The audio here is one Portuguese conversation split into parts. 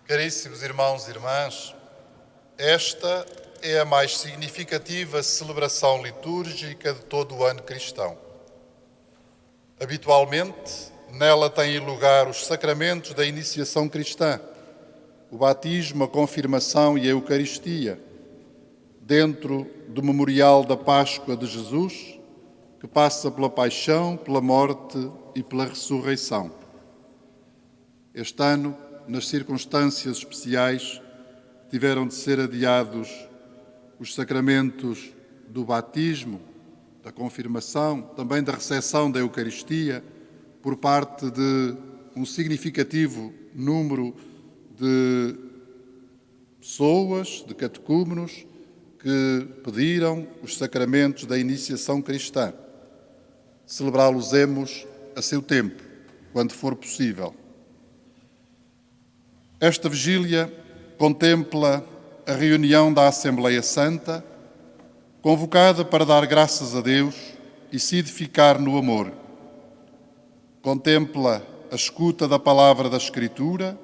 Caríssimos irmãos e irmãs, esta é a mais significativa celebração litúrgica de todo o ano cristão. Habitualmente, nela têm lugar os sacramentos da iniciação cristã, o batismo, a confirmação e a Eucaristia, dentro do memorial da Páscoa de Jesus, que passa pela paixão, pela morte e pela ressurreição. Este ano, nas circunstâncias especiais, tiveram de ser adiados os sacramentos do batismo, da confirmação, também da recepção da Eucaristia, por parte de um significativo número de pessoas, de catecúmenos, que pediram os sacramentos da iniciação cristã. Celebrá-los-emos a seu tempo, quando for possível. Esta vigília contempla a reunião da Assembleia Santa, convocada para dar graças a Deus e se edificar no amor. Contempla a escuta da palavra da Escritura,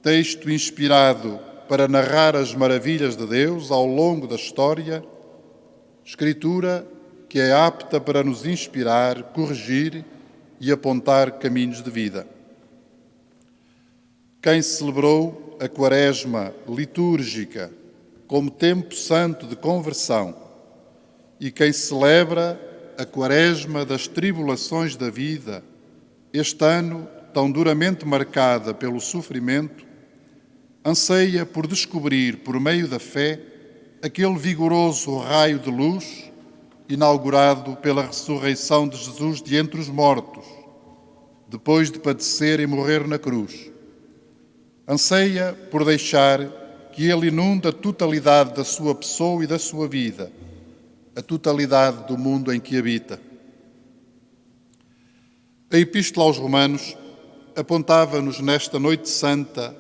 texto inspirado para narrar as maravilhas de Deus ao longo da história, Escritura que é apta para nos inspirar, corrigir e apontar caminhos de vida. Quem celebrou a Quaresma litúrgica como tempo santo de conversão e quem celebra a Quaresma das tribulações da vida, este ano tão duramente marcada pelo sofrimento, anseia por descobrir, por meio da fé, aquele vigoroso raio de luz inaugurado pela ressurreição de Jesus de entre os mortos, depois de padecer e morrer na cruz. Anseia por deixar que ele inunde a totalidade da sua pessoa e da sua vida, a totalidade do mundo em que habita. A Epístola aos Romanos apontava-nos nesta noite santa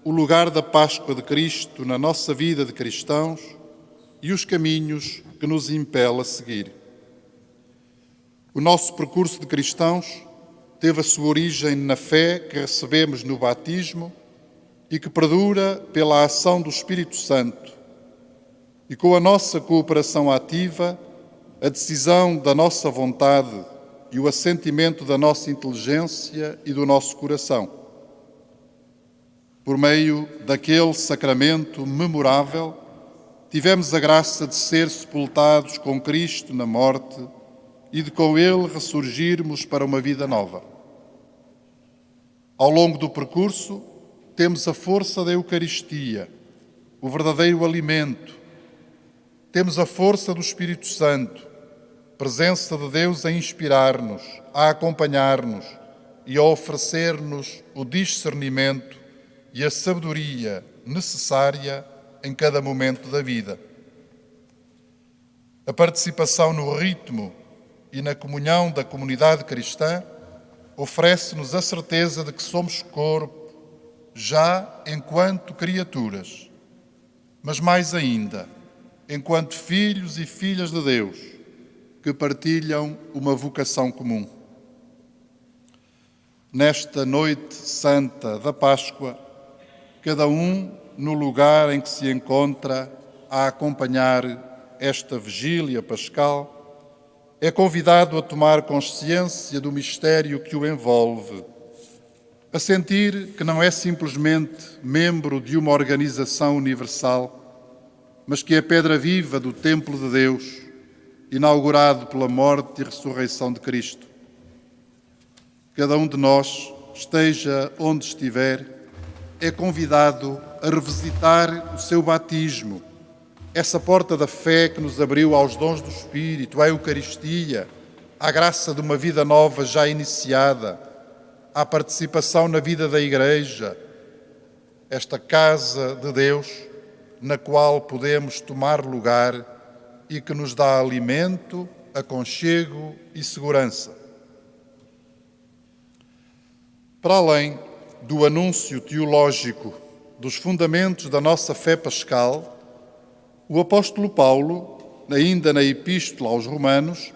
o lugar da Páscoa de Cristo na nossa vida de cristãos e os caminhos que nos impele a seguir. O nosso percurso de cristãos teve a sua origem na fé que recebemos no batismo e que perdura pela ação do Espírito Santo. E com a nossa cooperação ativa, a decisão da nossa vontade e o assentimento da nossa inteligência e do nosso coração. Por meio daquele sacramento memorável, tivemos a graça de ser sepultados com Cristo na morte e de com Ele ressurgirmos para uma vida nova. Ao longo do percurso, temos a força da Eucaristia, o verdadeiro alimento. Temos a força do Espírito Santo, presença de Deus a inspirar-nos, a acompanhar-nos e a oferecer-nos o discernimento e a sabedoria necessária em cada momento da vida. A participação no ritmo e na comunhão da comunidade cristã oferece-nos a certeza de que somos corpo, já enquanto criaturas, mas mais ainda, enquanto filhos e filhas de Deus, que partilham uma vocação comum. Nesta noite santa da Páscoa, cada um no lugar em que se encontra a acompanhar esta vigília pascal, é convidado a tomar consciência do mistério que o envolve, a sentir que não é simplesmente membro de uma organização universal, mas que é pedra viva do templo de Deus, inaugurado pela morte e ressurreição de Cristo. Cada um de nós, esteja onde estiver, é convidado a revisitar o seu batismo, essa porta da fé que nos abriu aos dons do Espírito, à Eucaristia, à graça de uma vida nova já iniciada, à participação na vida da Igreja, esta casa de Deus na qual podemos tomar lugar e que nos dá alimento, aconchego e segurança. Para além do anúncio teológico dos fundamentos da nossa fé pascal, o apóstolo Paulo, ainda na Epístola aos Romanos,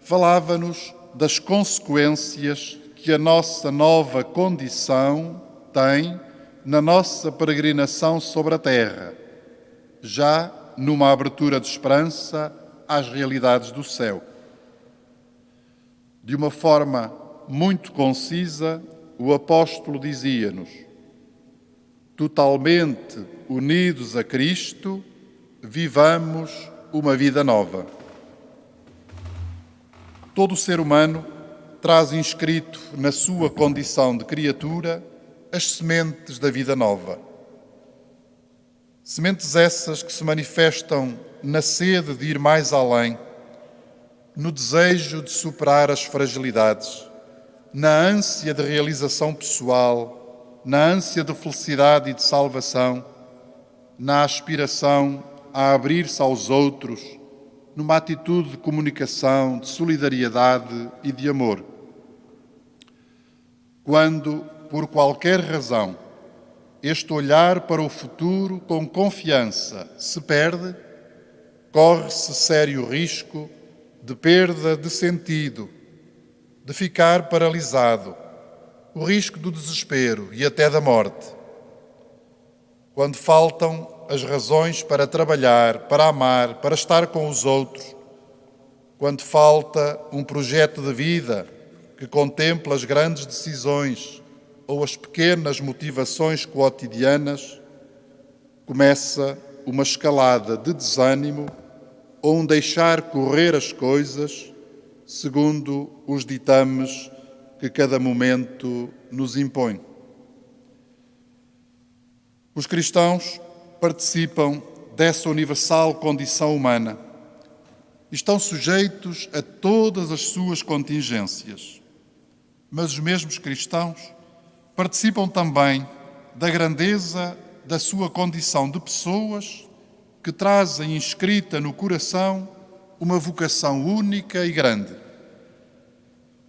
falava-nos das consequências que a nossa nova condição tem na nossa peregrinação sobre a terra, já numa abertura de esperança às realidades do céu. De uma forma muito concisa, o apóstolo dizia-nos: totalmente unidos a Cristo, vivamos uma vida nova. Todo ser humano traz inscrito na sua condição de criatura as sementes da vida nova. Sementes essas que se manifestam na sede de ir mais além, no desejo de superar as fragilidades, na ânsia de realização pessoal, na ânsia de felicidade e de salvação, na aspiração a abrir-se aos outros, numa atitude de comunicação, de solidariedade e de amor. Quando, por qualquer razão, este olhar para o futuro com confiança se perde, corre-se sério risco de perda de sentido, de ficar paralisado, o risco do desespero e até da morte. Quando faltam as razões para trabalhar, para amar, para estar com os outros, quando falta um projeto de vida que contempla as grandes decisões ou as pequenas motivações cotidianas, começa uma escalada de desânimo ou um deixar correr as coisas segundo os ditames que cada momento nos impõe. Os cristãos participam dessa universal condição humana e estão sujeitos a todas as suas contingências. Mas os mesmos cristãos participam também da grandeza da sua condição de pessoas que trazem inscrita no coração uma vocação única e grande.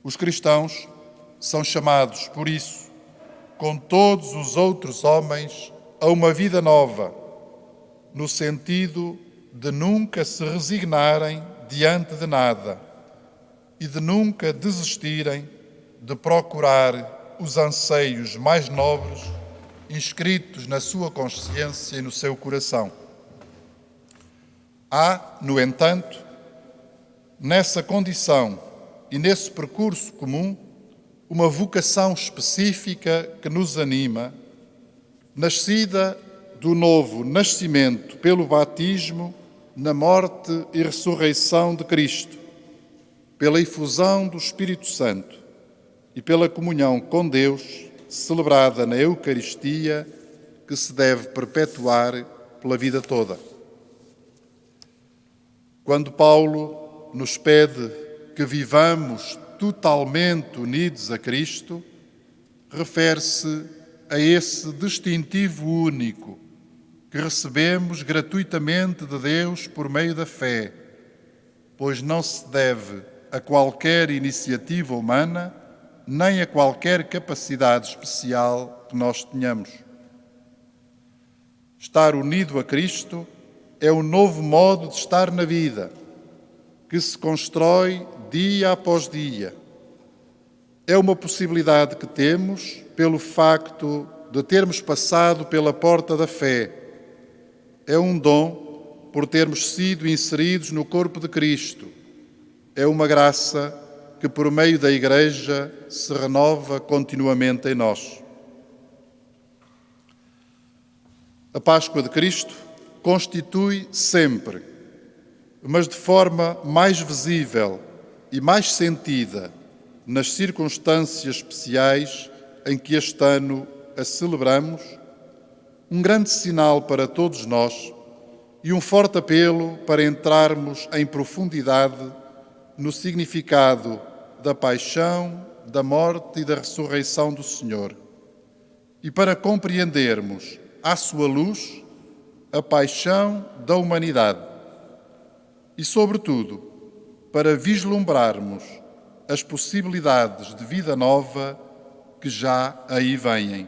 Os cristãos são chamados, por isso, com todos os outros homens, a uma vida nova, no sentido de nunca se resignarem diante de nada e de nunca desistirem de procurar os anseios mais nobres inscritos na sua consciência e no seu coração. Há, no entanto, nessa condição e nesse percurso comum, uma vocação específica que nos anima, nascida do novo nascimento pelo batismo na morte e ressurreição de Cristo, pela efusão do Espírito Santo e pela comunhão com Deus, celebrada na Eucaristia, que se deve perpetuar pela vida toda. Quando Paulo nos pede que vivamos totalmente unidos a Cristo, refere-se a esse distintivo único que recebemos gratuitamente de Deus por meio da fé, pois não se deve a qualquer iniciativa humana, nem a qualquer capacidade especial que nós tenhamos. Estar unido a Cristo é um novo modo de estar na vida, que se constrói dia após dia. É uma possibilidade que temos pelo facto de termos passado pela porta da fé. É um dom por termos sido inseridos no corpo de Cristo. É uma graça que, por meio da Igreja, se renova continuamente em nós. A Páscoa de Cristo constitui sempre, mas de forma mais visível e mais sentida nas circunstâncias especiais em que este ano a celebramos, um grande sinal para todos nós e um forte apelo para entrarmos em profundidade no significado da paixão, da morte e da ressurreição do Senhor, e para compreendermos, à sua luz, a paixão da humanidade e, sobretudo, para vislumbrarmos as possibilidades de vida nova que já aí vêm.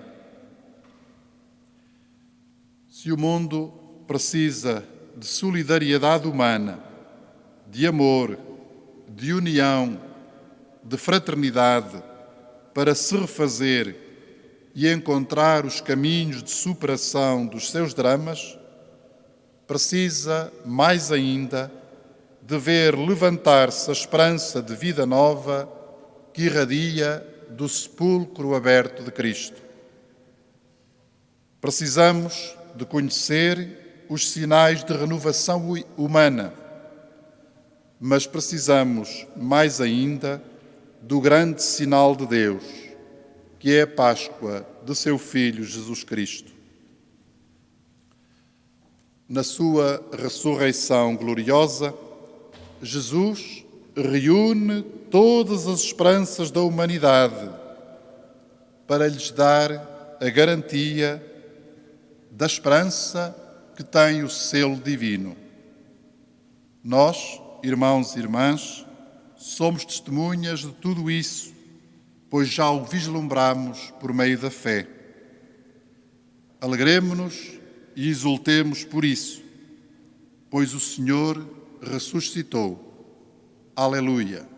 Se o mundo precisa de solidariedade humana, de amor, de união, de fraternidade para se refazer e encontrar os caminhos de superação dos seus dramas, precisa, mais ainda, de ver levantar-se a esperança de vida nova que irradia do sepulcro aberto de Cristo. Precisamos de conhecer os sinais de renovação humana, mas precisamos, mais ainda, do grande sinal de Deus, que é a Páscoa de seu Filho Jesus Cristo. Na sua ressurreição gloriosa, Jesus reúne todas as esperanças da humanidade para lhes dar a garantia da esperança que tem o selo divino. Nós, irmãos e irmãs, somos testemunhas de tudo isso, pois já o vislumbramos por meio da fé. Alegremo-nos e exultemos por isso, pois o Senhor ressuscitou. Aleluia!